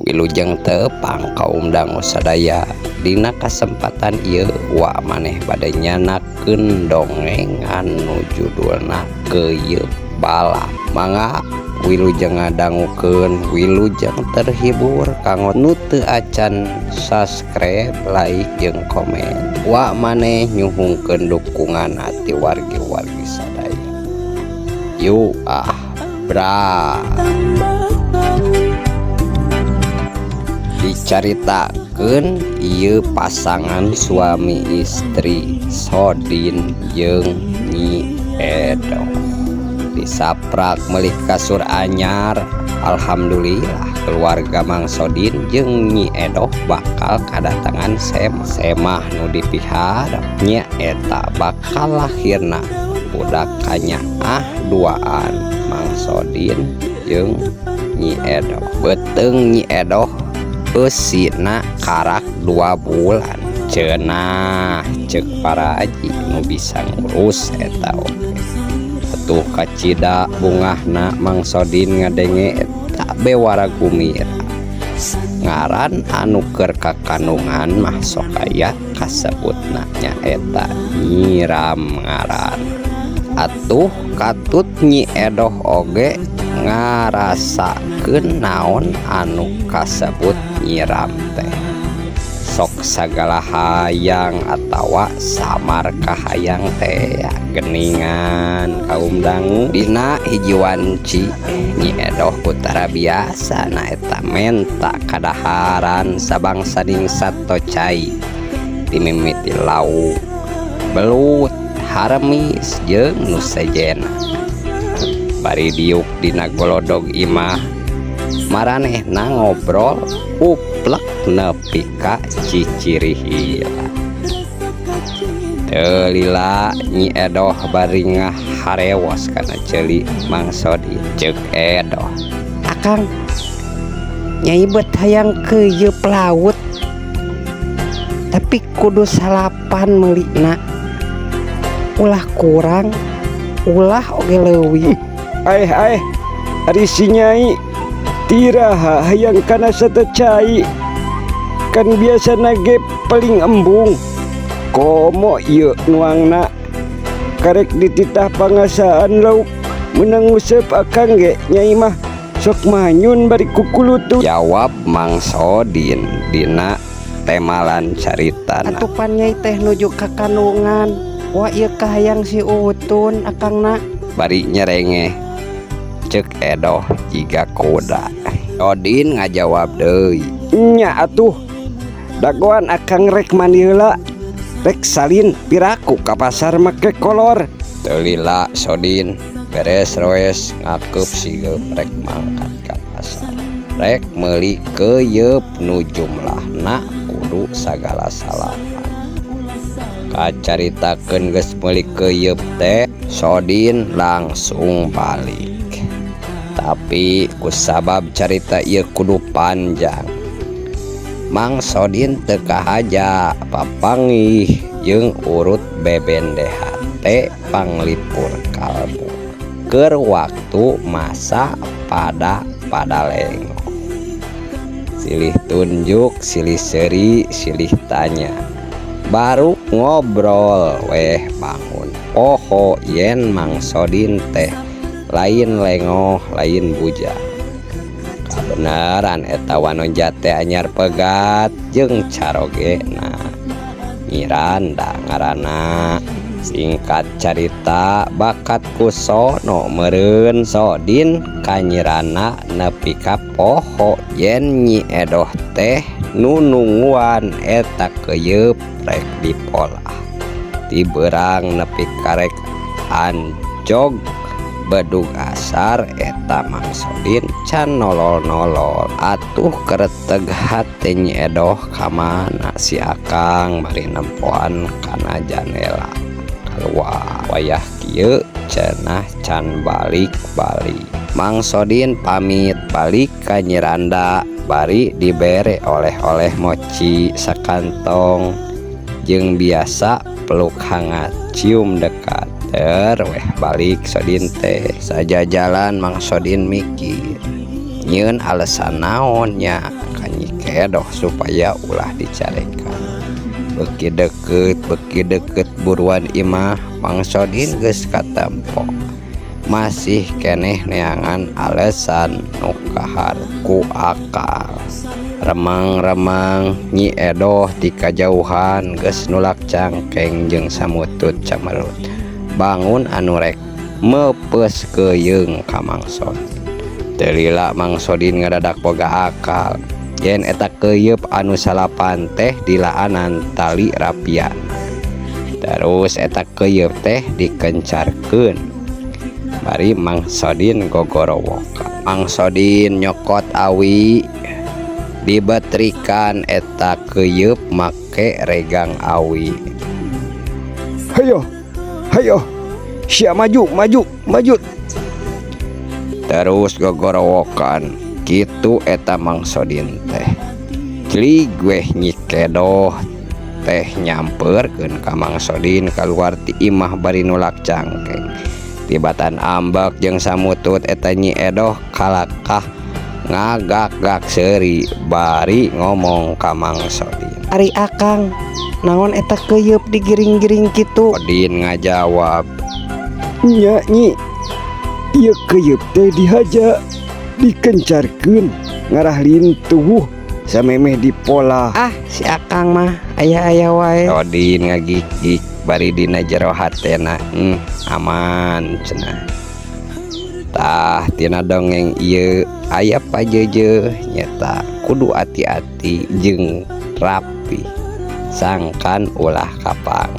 Wilujeng tepang kaum dangu sadaya dina kasempatan ieu wa maneh bade nyanakeun dongeng anu judulna Keuyeub Bala. Mangga wilujeng ngadangukeun, wilujeng terhibur kanggo nu teu acan subscribe, like jeung komen. Wa maneh nyuhungkeun dukungan ati wargi-wargi sadaya. Yuk bra. Dicaritakeun ieu pasangan suami istri Sodin jeung Nyi Edoh disaprak meuli kasur anyar. Alhamdulillah keluarga Mang Sodin jeung Nyi Edoh bakal kadatangan semah nu dipihar nya eta bakal lahirna budak kanyaah duaan Mang Sodin jeung Nyi Edoh. Beteung Nyi Edoh eusina karak 2 bulan cenah ceuk para aji nu bisa ngurus eta oge. Atuh kacida bungahna Mang Sodin ngadenge eta bewara gumira. Ngaran anu keur kakandungan mah sok aya kasebutna nya eta Nyiram ngaran. Atuh katut Nyi Edoh oge ngarasakeun naon anu kasebut nyiram teh. Sok sagala hayang atawa samar kahayang teh geningan kaum dangu. Dina hiji wanci Nyi Edoh utara biasa na eta menta kadaharan sabangsading sato cai timimiti lauk belut harmis jeung nu sejena. Bari diuk dina golodog imah maranehna ngobrol uplek nepi ka cicirihila. Teu lila Nyi Edoh bari ngaharewos kana ceuli Mang Sodin. Ceuk Edoh, "Akang, Nyai bet hayang keuyeub laut, tapi kudu salapan meulina. Ulah kurang, ulah oge leuwih." Ari si Nyai tiraha hayang kana satecai, kan biasana ge paling embung. Komo ieu nuangna karek dititah pangasaan lauk meunang useup akang ge Nyai mah sok manyun bari kukulutu. Jawab Mang Sodin dina temalan caritana. Atupan Nyai teh nuju ka kandungan. Wah ieu kahayang si Utun akangna. Bari nyerengeh ceuk Edoh jiga kuda. Sodin ngajawab deui, "Nya atuh dagoan akang rek mandi heula, rek salin piraku ka pasar make kolor." Teu lila Sodin beres roes ngakeup sigeup rek mangkat ka pasar. Rek meuli keuyeub nu jumlahna kudu sagala salapan. Kacaritakeun geus meuli keuyeub teh Sodin langsung balik. Tapi kusabab carita ieu kudu panjang, Mang Sodin teu kahaja papanggih jeung urut bebendehan teh panglipur kalbu keur waktu masa pada lengo. Silih tunjuk, silih seuri, silih tanya. Baru ngobrol weh bangun. Poho yen Mang Sodin teh lain lengoh lain bujang. Kabeneran eta wanoja teh anyar pegat jeung carogena. Nyi Randa ngaranna. Singkat carita bakat kusono meureun Sodin ka Nyi Randa nepi ka poho yen Nyi Edoh teh nu nungguan eta keuyeub rek dipolah. Ti beurang nepi karek anjog bedug asar eta Mang Sodin can nolol-nolol. Atuh kereteg hate Nyi Edoh ka mana si akang bari nempoan kana janela keluar. Wayah kieu cenah can balik-balik. Mang Sodin pamit balik ka Nyi Randa bari dibere oleh-oleh moci sakantong jeung biasa peluk hangat cium dekat. Weh balik Sodin teh saja jalan Mang Sodin mikir nyeun alasan naonnya edoh supaya ulah dicarekan. Beki deket buruan imah Mang Sodin geus katempo. Masih keneh neangan alesan nu kahar ku akal. Remang-remang Nyi Edoh ti kajauhan geus nulak cangkeng jeung samutut camerut. Bangun anu rek meupes keuyeung ka Mang Sodin. Teu lila Mang Sodin ngadadak boga akal. Yen eta keuyeub anu salapan teh dilaanan tali rapian. Terus eta keuyeub teh dikencarkeun. Bari Mang Sodin gogorowokan. Mang Sodin nyokot awi dibetrikan eta keuyeub make regang awi. Hayo sia maju. Terus gogorowokan kitu eta Mang Sodin teh. Cli gue Nyi Edoh teh nyamperkeun ka Mang Sodin kaluar ti imah bari nulak cangkeng. Tibatan ambek jeung samutut eta Nyi Edoh kalakah ngagak-gak seuri bari ngomong ka Mang Sodin. Ari akang, naon eta keuyeub digiring-giring kitu? Sodin ngajawab, Nya Nyi, ieu keuyeub teh dihaja dikencarkeun ngarah lintuh samemeh dipola. Ah, si akang mah aya-aya wae. Sodin ngagigik bari dina jero hatena, aman cenah. Tah tina dongeng ieu aya pajeje nyata kudu hati-hati jeung rapi sangkan ulah kapang.